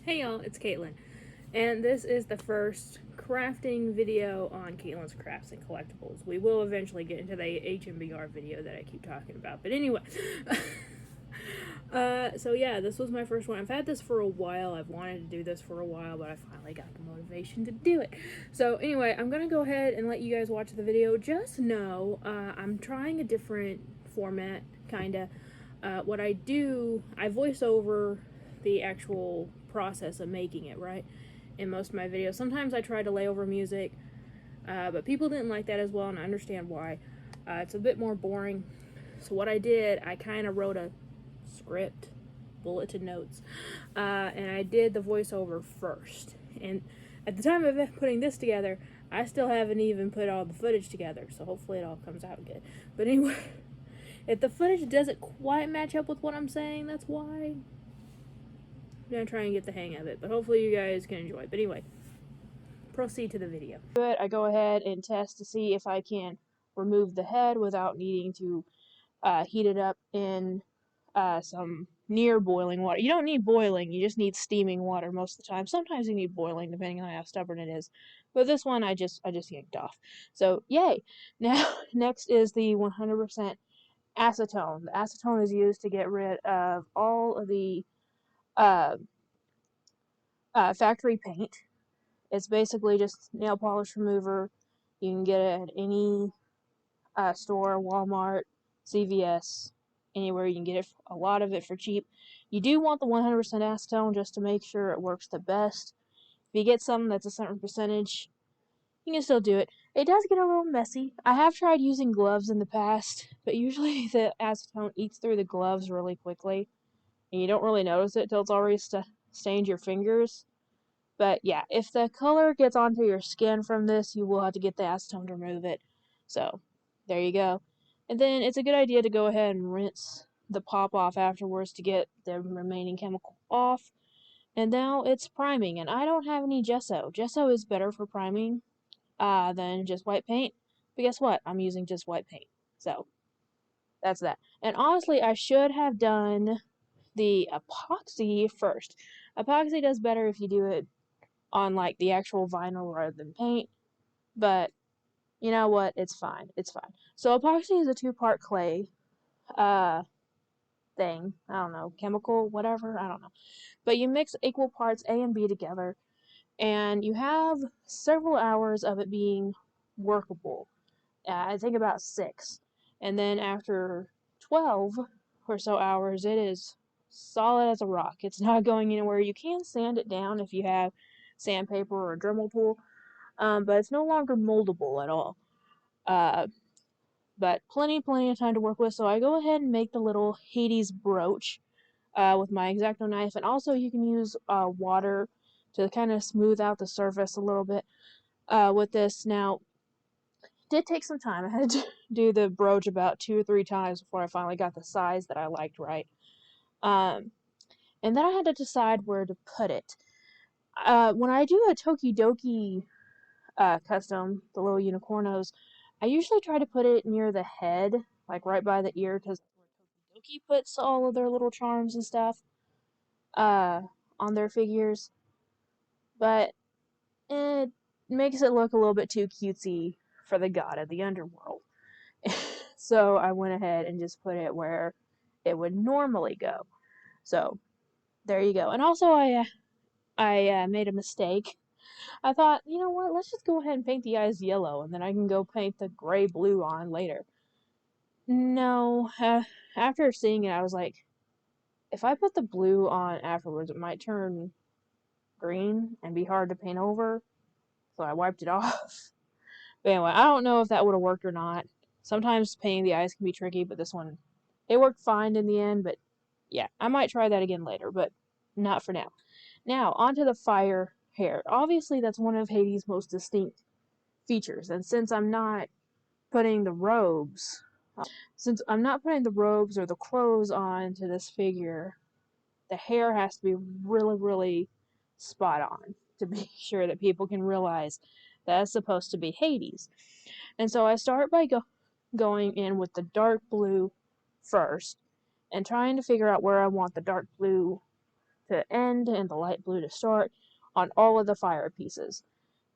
Hey y'all, it's Caitlyn, and this is the first crafting video on Caitlyn's Crafts and Collectibles. We will eventually get into the HMBR video that I keep talking about, but anyway. So yeah, this was my first one. I've had this for a while. I've wanted to do this for a while, but I finally got the motivation to do it. So anyway, I'm gonna go ahead and let you guys watch the video. Just know, I'm trying a different format, kinda. What I do, I voice over the actual process of making it, right? In most of my videos. Sometimes I try to lay over music, but people didn't like that as well, and I understand why. It's a bit more boring. So what I did, I kind of wrote a script, bulleted notes, and I did the voiceover first. And at the time of putting this together, I still haven't even put all the footage together, so hopefully it all comes out good. But anyway, if the footage doesn't quite match up with what I'm saying, that's why. I'm gonna try and get the hang of it, but hopefully you guys can enjoy. But anyway, proceed to the video. I go ahead and test to see if I can remove the head without needing to heat it up in some near boiling water. You don't need boiling, you just need steaming water most of the time. Sometimes you need boiling depending on how stubborn it is. But this one I just yanked off. So yay. Now next is the 100% acetone. The acetone is used to get rid of all of the uh, factory paint. It's basically just nail polish remover. You can get it at any store, Walmart, CVS, anywhere you can get it. A lot of it for cheap. You do want the 100% acetone just to make sure it works the best. If you get something that's a certain percentage, you can still do it. It does get a little messy. I have tried using gloves in the past, but usually the acetone eats through the gloves really quickly, and you don't really notice it till it's already stained your fingers. But yeah, if the color gets onto your skin from this, you will have to get the acetone to remove it. So, there you go. And then it's a good idea to go ahead and rinse the pop off afterwards to get the remaining chemical off. And now it's priming, and I don't have any gesso. Gesso is better for priming than just white paint. But guess what? I'm using just white paint. So, that's that. And honestly, I should have done the epoxy first. Epoxy does better if you do it on like the actual vinyl rather than paint, but you know what, it's fine. So epoxy is a two-part clay thing. I don't know, chemical, whatever, I don't know. But you mix equal parts A and B together, and you have several hours of it being workable. I think about 6. And then after 12 or so hours, it is solid as a rock. It's not going anywhere. You can sand it down if you have sandpaper or a Dremel tool, but it's no longer moldable at all. But plenty of time to work with, so I go ahead and make the little Hades brooch with my X-Acto knife, and also you can use water to kind of smooth out the surface a little bit with this. Now, it did take some time. I had to do the brooch about 2 or 3 times before I finally got the size that I liked right. And then I had to decide where to put it. When I do a Tokidoki custom, the little unicornos, I usually try to put it near the head, like right by the ear, because that's where Tokidoki puts all of their little charms and stuff on their figures. But it makes it look a little bit too cutesy for the god of the underworld. So I went ahead and just put it where it would normally go. So there you go. And also I made a mistake. I thought, you know what, let's just go ahead and paint the eyes yellow, and then I can go paint the gray-blue on later. No, after seeing it, I was like, if I put the blue on afterwards, it might turn green and be hard to paint over, so I wiped it off. But anyway, I don't know if that would have worked or not. Sometimes painting the eyes can be tricky, but this one, it worked fine in the end, but yeah, I might try that again later, but not for now. Now, onto the fire hair. Obviously, that's one of Hades' most distinct features, and since I'm not putting the robes or the clothes on to this figure, the hair has to be really, really spot on to be sure that people can realize that it's supposed to be Hades. And so I start by going in with the dark blue first and trying to figure out where I want the dark blue to end and the light blue to start on all of the fire pieces.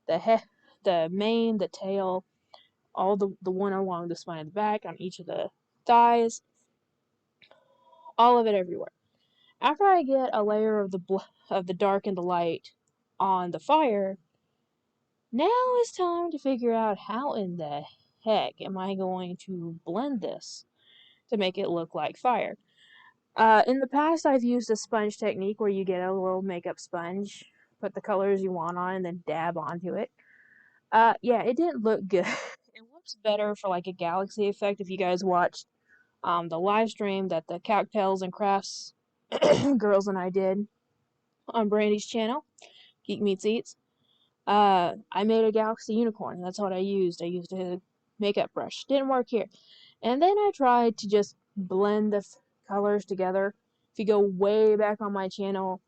The mane, the tail, all the one along the spine of the back, on each of the thighs, all of it everywhere. After I get a layer of the dark and the light on the fire, now it's time to figure out how in the heck am I going to blend this to make it look like fire. In the past, I've used a sponge technique where you get a little makeup sponge, put the colors you want on, and then dab onto it. Yeah, it didn't look good. It looks better for like a galaxy effect if you guys watched the live stream that the Cocktails and Crafts girls and I did on Brandy's channel, Geek Meets Eats. I made a galaxy unicorn. That's what I used. I used a makeup brush. Didn't work here. And then I tried to just blend the colors together. If you go way back on my channel,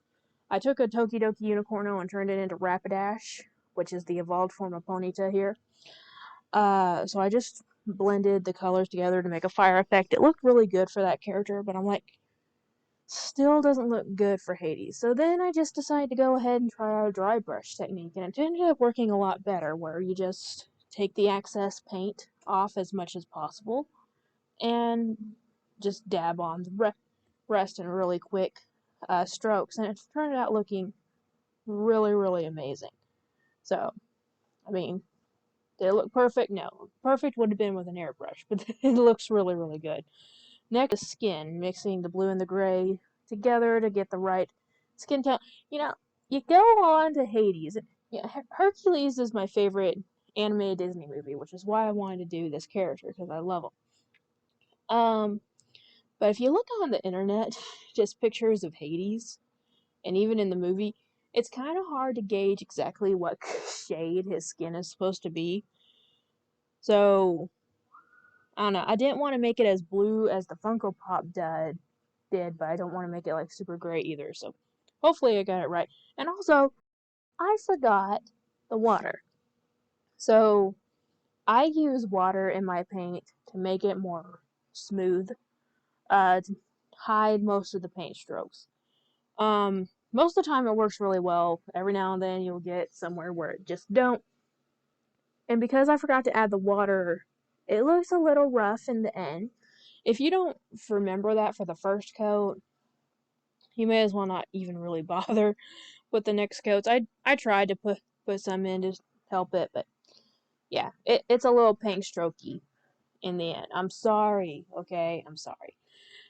I took a Tokidoki Unicorno and turned it into Rapidash, which is the evolved form of Ponyta here. So I just blended the colors together to make a fire effect. It looked really good for that character, but I'm like, still doesn't look good for Hades. So then I just decided to go ahead and try our dry brush technique, and it ended up working a lot better, where you just take the excess paint off as much as possible, and just dab on the rest in really quick strokes, and it turned out looking really, really amazing. So, I mean, did it look perfect? No. Perfect would have been with an airbrush, but it looks really, really good. Next is skin, mixing the blue and the gray together to get the right skin tone. You know, you go on to Hades. Yeah, Hercules is my favorite animated Disney movie, which is why I wanted to do this character, because I love him. But if you look on the internet, just pictures of Hades, and even in the movie, it's kind of hard to gauge exactly what shade his skin is supposed to be. So, I don't know. I didn't want to make it as blue as the Funko Pop did, but I don't want to make it like super gray either. So, hopefully I got it right. And also, I forgot the water. So, I use water in my paint to make it more smooth, to hide most of the paint strokes. Most of the time it works really well. Every now and then you'll get somewhere where it just don't. And because I forgot to add the water, it looks a little rough in the end. If you don't remember that for the first coat, you may as well not even really bother with the next coats. I tried to put some in to help it, but yeah, it's a little paint strokey in the end. I'm sorry, okay? I'm sorry.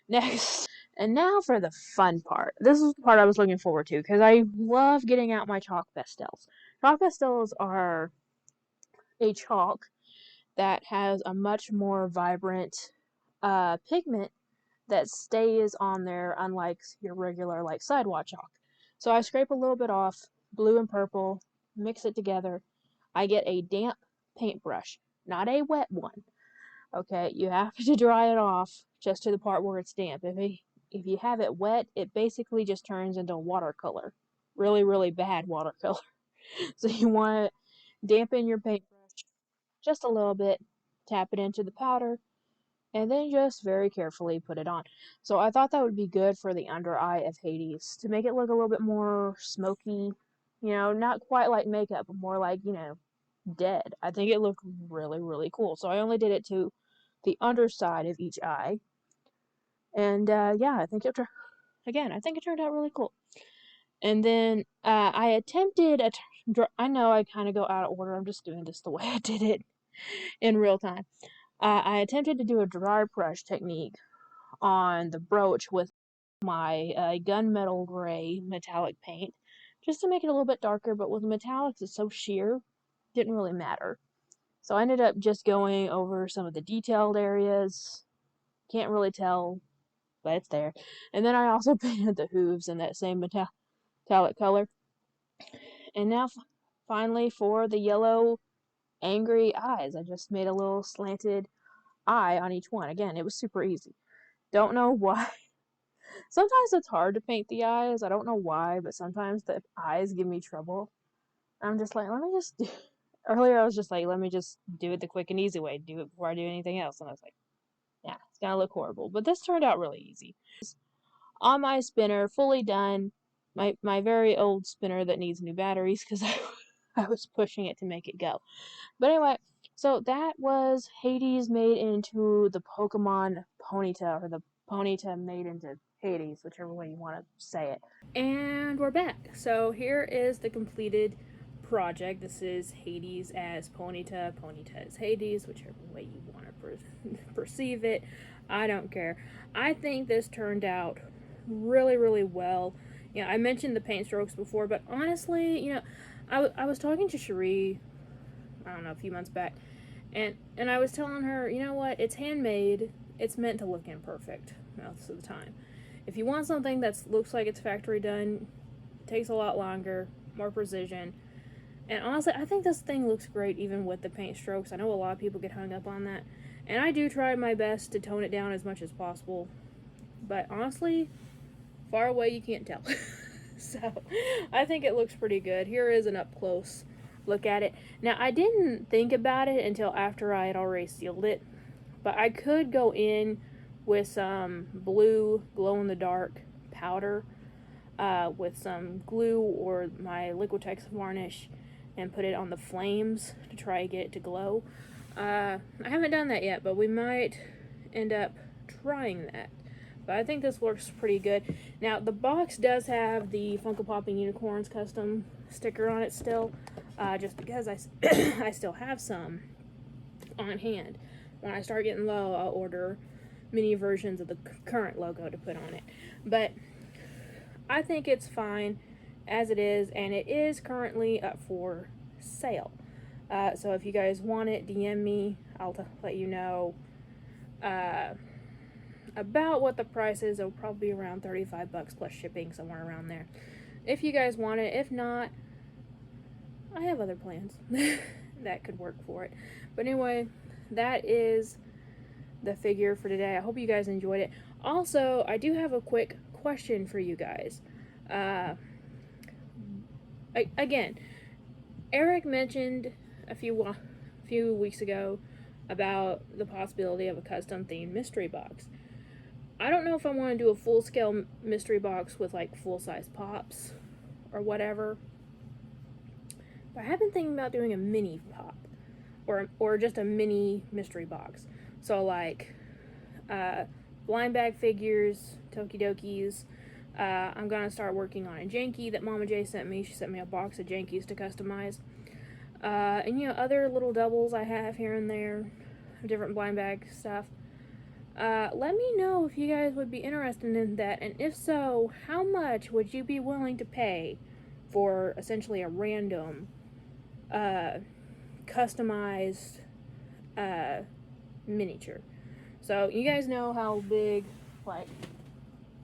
Next. And now for the fun part. This is the part I was looking forward to, because I love getting out my chalk pastels. Chalk pastels are a chalk that has a much more vibrant pigment that stays on there, unlike your regular like sidewalk chalk. So I scrape a little bit off, blue and purple, mix it together. I get a damp paintbrush, not a wet one. Okay, you have to dry it off just to the part where it's damp. If you have it wet, it basically just turns into watercolor. Really, really bad watercolor. So you want to dampen your paintbrush just a little bit, tap it into the powder, and then just very carefully put it on. So I thought that would be good for the under eye of Hades, to make it look a little bit more smoky, not quite like makeup, but more like, dead. I think it looked really, really cool. So I only did it to the underside of each eye. And yeah, I think it turned out really cool. And then I attempted I know I kind of go out of order. I'm just doing this the way I did it in real time. I attempted to do a dry brush technique on the brooch with my gunmetal gray metallic paint, just to make it a little bit darker, but with the metallics it's so sheer, didn't really matter. So I ended up just going over some of the detailed areas. Can't really tell, but it's there. And then I also painted the hooves in that same metallic color. And now finally for the yellow angry eyes, I just made a little slanted eye on each one. Again, it was super easy. Don't know why. Sometimes it's hard to paint the eyes. I don't know why, but sometimes the eyes give me trouble. I'm just like, let me just do. Earlier I was just like, let me just do it the quick and easy way. Do it before I do anything else. And I was like, yeah, it's gonna look horrible. But this turned out really easy. On my spinner, fully done. my very old spinner that needs new batteries because I was pushing it to make it go. But anyway, so that was Hades made into the Pokemon Ponyta, or the Ponyta made into Hades, whichever way you want to say it. And we're back. So here is the completed project. This is Hades as Ponyta, Ponyta as Hades, whichever way you want to perceive it. I don't care. I think this turned out really, really well. You know, I mentioned the paint strokes before, but honestly, you know, I was talking to Cherie, I don't know, a few months back, and I was telling her, you know what, it's handmade, it's meant to look imperfect most of the time. If you want something that looks like it's factory done, it takes a lot longer, more precision. And honestly, I think this thing looks great even with the paint strokes. I know a lot of people get hung up on that, and I do try my best to tone it down as much as possible. But honestly, far away you can't tell. So I think it looks pretty good. Here is an up close look at it. Now, I didn't think about it until after I had already sealed it, but I could go in with some blue glow-in-the-dark powder with some glue or my Liquitex varnish and put it on the flames to try to get it to glow. I haven't done that yet, but we might end up trying that. But I think this looks pretty good. Now, the box does have the Funko Popping Unicorns custom sticker on it still, just because I still have some on hand. When I start getting low, I'll order mini versions of the current logo to put on it. But I think it's fine as it is, and it is currently up for sale. So if you guys want it, DM me. I'll let you know about what the price is. It'll probably be around $35 plus shipping, somewhere around there. If you guys want it, if not, I have other plans that could work for it. But anyway, that is the figure for today. I hope you guys enjoyed it. Also, I do have a quick question for you guys. Again, Eric mentioned a few weeks ago about the possibility of a custom themed mystery box. I don't know if I want to do a full-scale mystery box with like full-size pops or whatever, but I have been thinking about doing a mini pop or just a mini mystery box. So like blind bag figures, Tokidokis. I'm gonna start working on a Janky that Mama J sent me. She sent me a box of Jankies to customize. And you know, other little doubles I have here and there, different blind bag stuff. Let me know if you guys would be interested in that, and if so, how much would you be willing to pay for essentially a random, customized, miniature. So, you guys know how big, like,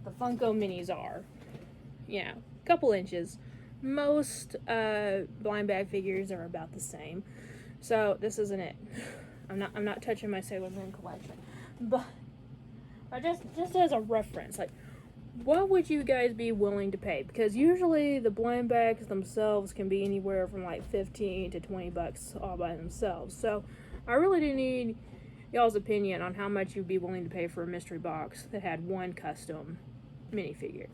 the Funko minis are. Yeah, a couple inches. Most, blind bag figures are about the same. So, this isn't it. I'm not touching my Sailor Moon collection. But just as a reference, like, what would you guys be willing to pay? Because usually the blind bags themselves can be anywhere from like $15 to $20 all by themselves. So I really do need y'all's opinion on how much you'd be willing to pay for a mystery box that had one custom minifigure.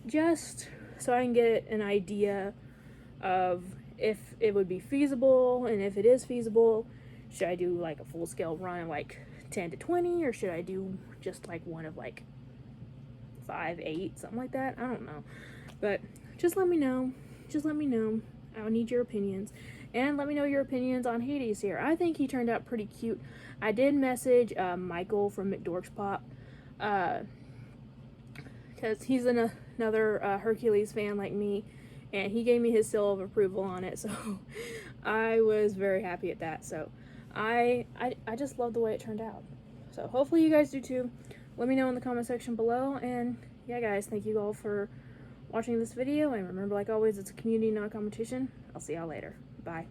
Just so I can get an idea of if it would be feasible, and if it is feasible, should I do like a full scale run of like 10 to 20, or should I do just like one of like 5, 8, something like that? I don't know. But just let me know. Just let me know. I need your opinions. And let me know your opinions on Hades here. I think he turned out pretty cute. I did message Michael from McDork's Pop, because he's another Hercules fan like me, and he gave me his seal of approval on it, so I was very happy at that. So I just love the way it turned out. So hopefully you guys do too. Let me know in the comment section below. And yeah, guys, thank you all for watching this video. And remember, like always, it's a community, not a competition. I'll see y'all later. Bye.